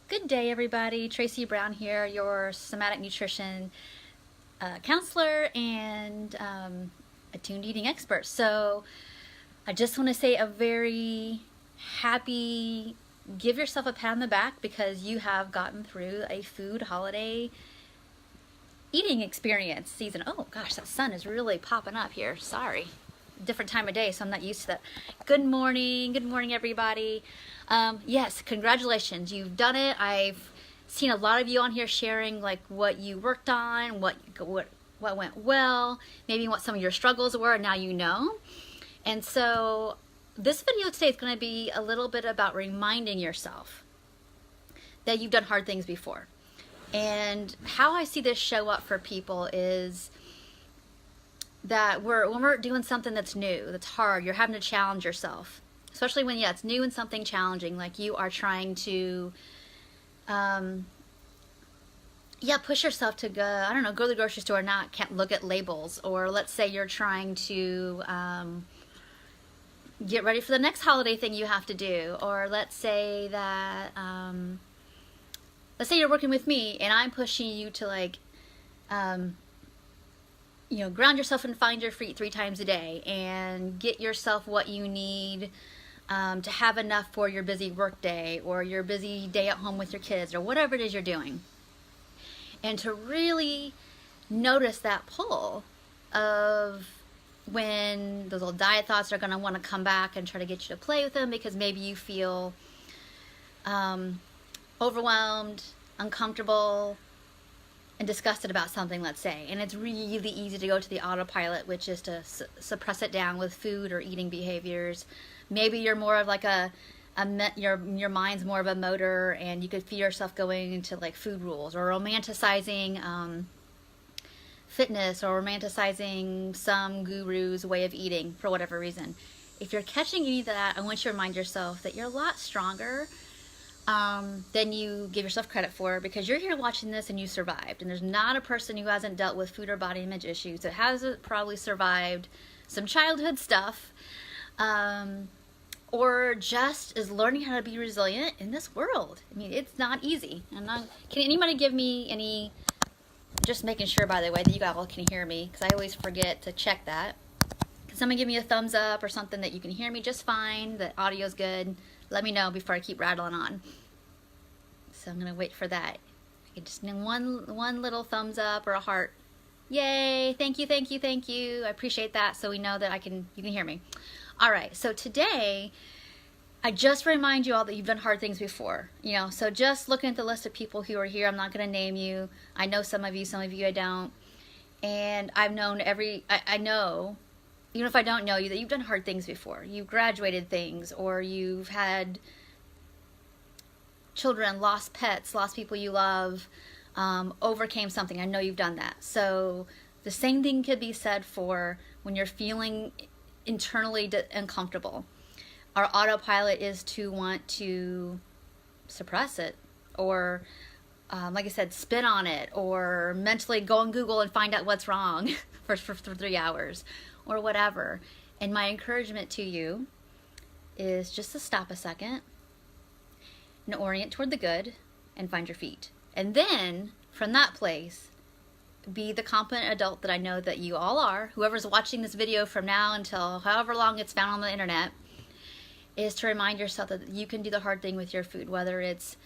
Good day, everybody. Tracy Brown here, your somatic nutrition counselor and attuned eating expert. So I just want to say a very happy, give yourself a pat on the back because you have gotten through a food holiday eating experience season. Oh gosh, that sun is really popping up here. Sorry. Different time of day, so I'm not used to that. Good morning everybody. Yes, congratulations, you've done it. I've seen a lot of you on here sharing like what you worked on, what went well, maybe what some of your struggles were, and now you know. And so this video today is going to be a little bit about reminding yourself that you've done hard things before. And how I see this show up for people is that when we're doing something that's new, that's hard, you're having to challenge yourself, especially when it's new and something challenging, like you are trying to push yourself to go, I don't know, go to the grocery store and can't look at labels, or let's say you're trying to get ready for the next holiday thing you have to do, or let's say that let's say you're working with me and I'm pushing you to like ground yourself and find your feet 3 times a day and get yourself what you need to have enough for your busy work day or your busy day at home with your kids or whatever it is you're doing. And to really notice that pull of when those little diet thoughts are going to want to come back and try to get you to play with them because maybe you feel overwhelmed, uncomfortable, and disgusted about something, let's say, and it's really easy to go to the autopilot, which is to suppress it down with food or eating behaviors. Maybe you're more of like your mind's more of a motor, and you could feel yourself going into like food rules or romanticizing fitness or romanticizing some guru's way of eating for whatever reason. If you're catching any of that, I want you to remind yourself that you're a lot stronger than you give yourself credit for, because you're here watching this and you survived. And there's not a person who hasn't dealt with food or body image issues that hasn't probably survived some childhood stuff, or just is learning how to be resilient in this world. I mean, it's not easy. Can anybody give me any, just making sure, by the way, that you guys all can hear me, because I always forget to check that. Can someone give me a thumbs up or something that you can hear me just fine, that audio's good? Let me know before I keep rattling on. So I'm going to wait for that. I can just need one little thumbs up or a heart. Yay! Thank you, thank you, thank you. I appreciate that, so we know that you can hear me. All right, so today I just remind you all that you've done hard things before. So just looking at the list of people who are here, I'm not going to name you. I know some of you I don't. And I've known I know, even if I don't know you, that you've done hard things before. You've graduated things, or you've had children, lost pets, lost people you love, overcame something. I know you've done that. So the same thing could be said for when you're feeling internally uncomfortable. Our autopilot is to want to suppress it, or like I said, spin on it, or mentally go on Google and find out what's wrong for 3 hours, or whatever. And my encouragement to you is just to stop a second and orient toward the good and find your feet. And then from that place, be the competent adult that I know that you all are. Whoever's watching this video from now until however long it's found on the internet, is to remind yourself that you can do the hard thing with your food, whether it's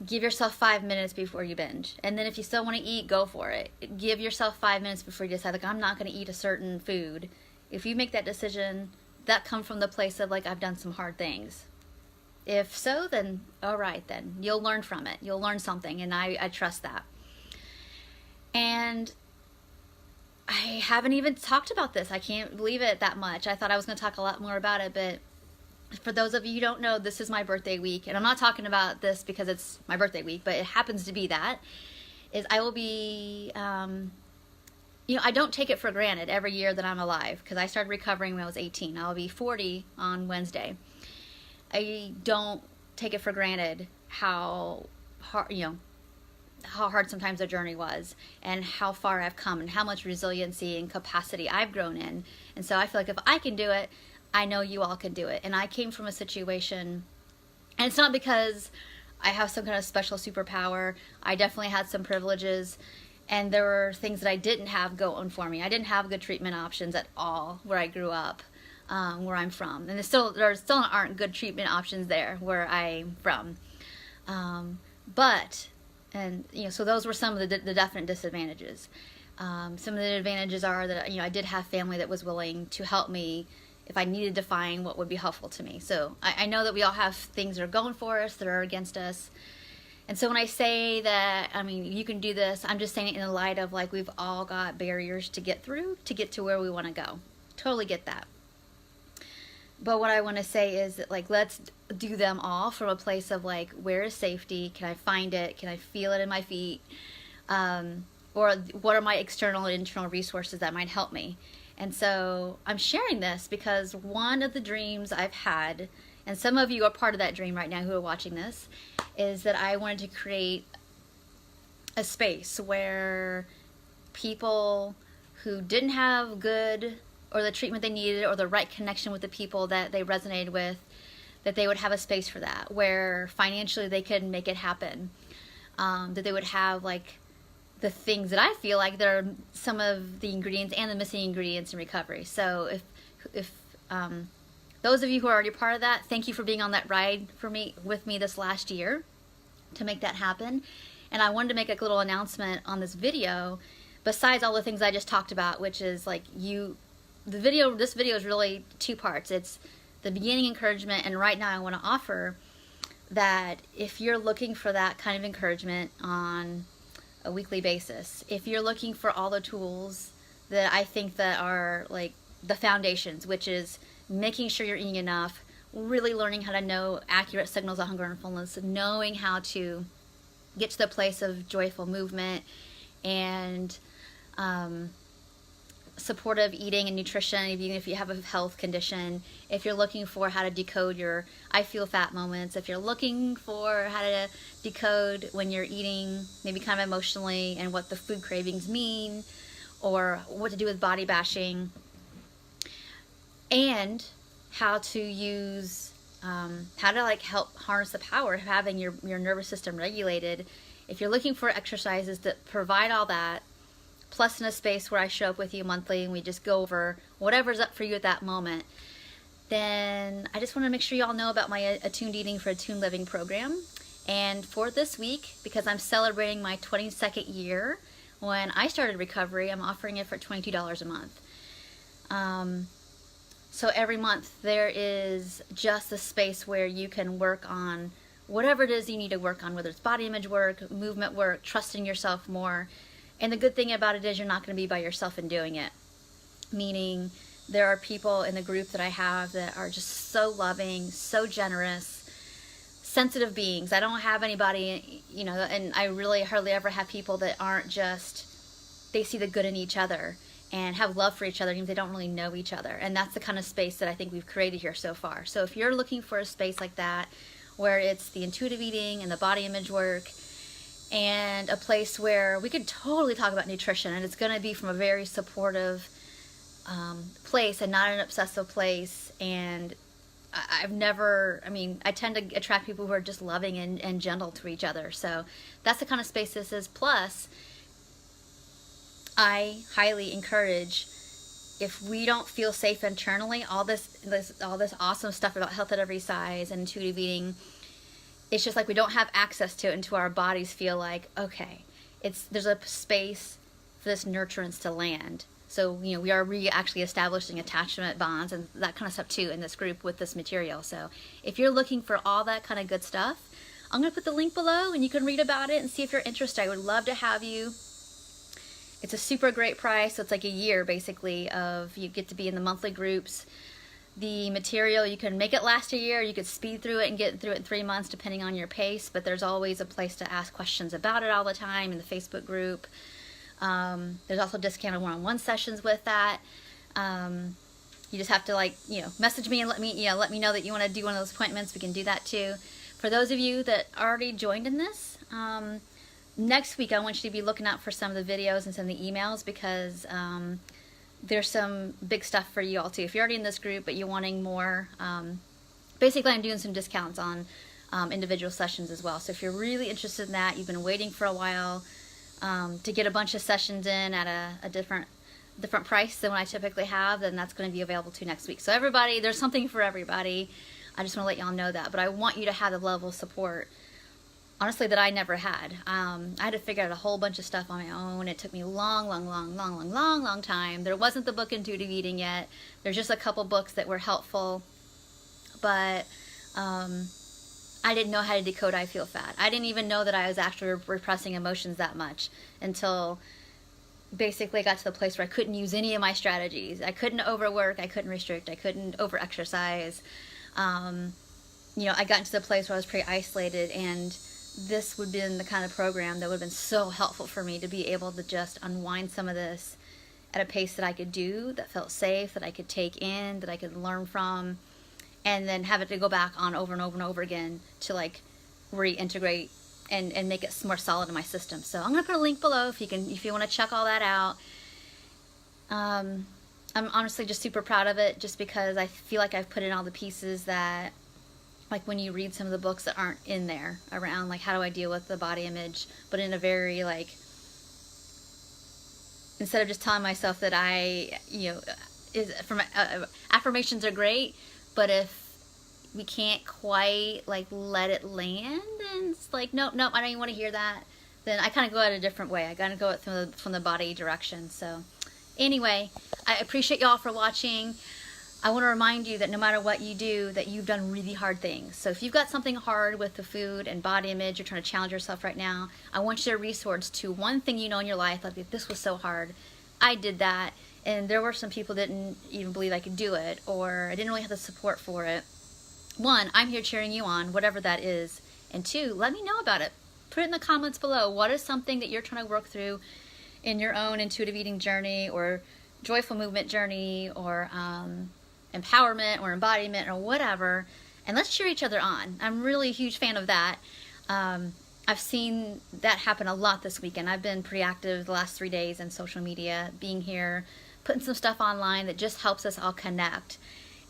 give yourself 5 minutes before you binge. And then if you still want to eat, go for it. Give yourself 5 minutes before you decide, like, I'm not going to eat a certain food. If you make that decision, that comes from the place of, like, I've done some hard things. If so, then all right, then you'll learn from it. You'll learn something, and I trust that. And I haven't even talked about this. I can't believe it that much. I thought I was going to talk a lot more about it, but for those of you who don't know, this is my birthday week, and I'm not talking about this because it's my birthday week, but it happens to be that, is I will be, I don't take it for granted every year that I'm alive, because I started recovering when I was 18. I'll be 40 on Wednesday. I don't take it for granted how hard sometimes the journey was, and how far I've come, and how much resiliency and capacity I've grown in. And so I feel like if I can do it, I know you all can do it. And I came from a situation, and it's not because I have some kind of special superpower. I definitely had some privileges, and there were things that I didn't have going for me. I didn't have good treatment options at all where I grew up, where I'm from, and there still aren't good treatment options there where I'm from. So those were some of the definite disadvantages. Some of the advantages are that I did have family that was willing to help me if I needed to find what would be helpful to me. So I know that we all have things that are going for us, that are against us. And so when I say that, you can do this, I'm just saying it in the light of like we've all got barriers to get through to get to where we want to go. Totally get that. But what I want to say is that, like, let's do them all from a place of like, where is safety? Can I find it? Can I feel it in my feet? Or what are my external and internal resources that might help me? And so I'm sharing this because one of the dreams I've had, and some of you are part of that dream right now who are watching this, is that I wanted to create a space where people who didn't have good or the treatment they needed or the right connection with the people that they resonated with, that they would have a space for that, where financially they could make it happen, that they would have like the things that I feel like they're some of the ingredients and the missing ingredients in recovery. So if those of you who are already part of that, thank you for being on that ride with me this last year to make that happen. And I wanted to make a little announcement on this video, besides all the things I just talked about, which is like this video is really two parts. It's the beginning encouragement, and right now I want to offer that if you're looking for that kind of encouragement on a weekly basis, if you're looking for all the tools that I think that are like the foundations, which is making sure you're eating enough, really learning how to know accurate signals of hunger and fullness, knowing how to get to the place of joyful movement and supportive eating and nutrition, even if you have a health condition, if you're looking for how to decode your I feel fat moments, if you're looking for how to decode when you're eating maybe kind of emotionally and what the food cravings mean, or what to do with body bashing, and how to use how to like help harness the power of having your nervous system regulated. If you're looking for exercises that provide all that, plus in a space where I show up with you monthly and we just go over whatever's up for you at that moment, then I just want to make sure you all know about my Attuned Eating for Attuned Living program. And for this week, because I'm celebrating my 22nd year when I started recovery, I'm offering it for $22 a month. So every month there is just a space where you can work on whatever it is you need to work on, whether it's body image work, movement work, trusting yourself more. And the good thing about it is you're not going to be by yourself in doing it. Meaning there are people in the group that I have that are just so loving, so generous, sensitive beings. I don't have anybody, and I really hardly ever have people that aren't just, they see the good in each other and have love for each other, even if they don't really know each other. And that's the kind of space that I think we've created here so far. So if you're looking for a space like that, where it's the intuitive eating and the body image work, and a place where we could totally talk about nutrition, and it's going to be from a very supportive place and not an obsessive place. And I tend to attract people who are just loving and gentle to each other. So that's the kind of space this is. Plus, I highly encourage, if we don't feel safe internally, all this awesome stuff about health at every size and intuitive eating, it's just like we don't have access to it until our bodies feel like, okay, there's a space for this nurturance to land. So, we are actually establishing attachment bonds and that kind of stuff too in this group with this material. So if you're looking for all that kind of good stuff, I'm going to put the link below and you can read about it and see if you're interested. I would love to have you. It's a super great price. So it's like a year basically of, you get to be in the monthly groups. The material, you can make it last a year, you could speed through it and get through it in 3 months depending on your pace, but there's always a place to ask questions about it all the time in the Facebook group. There's also discounted one-on-one sessions with that. You just have to message me and let me know that you want to do one of those appointments. We can do that too. For those of you that already joined in this, next week I want you to be looking out for some of the videos and some of the emails, because there's some big stuff for you all too. If you're already in this group but you're wanting more, basically I'm doing some discounts on individual sessions as well. So if you're really interested in that, you've been waiting for a while to get a bunch of sessions in at a different price than what I typically have, then that's going to be available to next week. So everybody, there's something for everybody. I just want to let y'all know that. But I want you to have the level of support, honestly, that I never had. I had to figure out a whole bunch of stuff on my own. It took me a long time. There wasn't the book Intuitive Eating yet. There's just a couple books that were helpful. But I didn't know how to decode I feel fat. I didn't even know that I was actually repressing emotions that much until basically I got to the place where I couldn't use any of my strategies. I couldn't overwork, I couldn't restrict, I couldn't over-exercise. You know, I got into the place where I was pretty isolated, and this would have been the kind of program that would have been so helpful for me to be able to just unwind some of this at a pace that I could do, that felt safe, that I could take in, that I could learn from, and then have it to go back on over and over and over again to like reintegrate and make it more solid in my system. So I'm gonna put a link below if you want to check all that out. I'm honestly just super proud of it, just because I feel like I've put in all the pieces that, like when you read some of the books that aren't in there around like how do I deal with the body image, but in a very like, instead of just telling myself that I, you know, affirmations are great, but if we can't quite like let it land, and it's like nope, I don't even want to hear that, then I kind of go out a different way. I gotta go it from the body direction. So anyway, I appreciate y'all for watching. I want to remind you that no matter what you do, that you've done really hard things. So if you've got something hard with the food and body image, you're trying to challenge yourself right now, I want you to resource to one thing you know in your life, like if this was so hard, I did that, and there were some people that didn't even believe I could do it, or I didn't really have the support for it. One, I'm here cheering you on, whatever that is. And two, let me know about it. Put it in the comments below. What is something that you're trying to work through in your own intuitive eating journey, or joyful movement journey, or empowerment or embodiment or whatever, and let's cheer each other on. I'm really a huge fan of that. I've seen that happen a lot this weekend. I've been pretty active the last 3 days in social media, being here, putting some stuff online that just helps us all connect.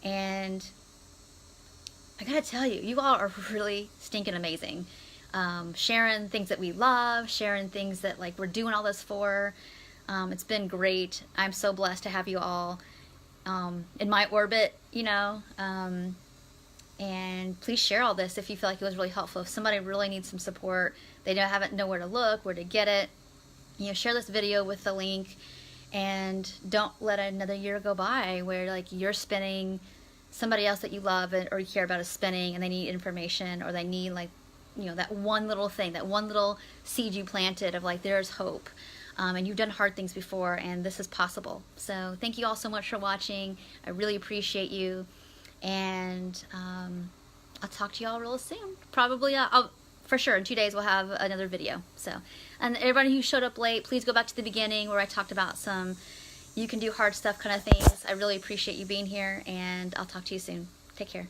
And I gotta tell you, you all are really stinking amazing. Sharing things that we love, sharing things that like we're doing all this for. It's been great. I'm so blessed to have you all in my orbit, you know, and please share all this if you feel like it was really helpful. If somebody really needs some support, they haven't know where to look, where to get it, you know, share this video with the link, and don't let another year go by where like you're spinning, somebody else that you love or you care about is spinning, and they need information, or they need like, you know, that one little thing, that one little seed you planted of like there's hope. And you've done hard things before, and this is possible. So thank you all so much for watching. I really appreciate you, and I'll talk to you all real soon. Probably, for sure, in 2 days we'll have another video. So, and everybody who showed up late, please go back to the beginning where I talked about some you can do hard stuff kind of things. I really appreciate you being here, and I'll talk to you soon. Take care.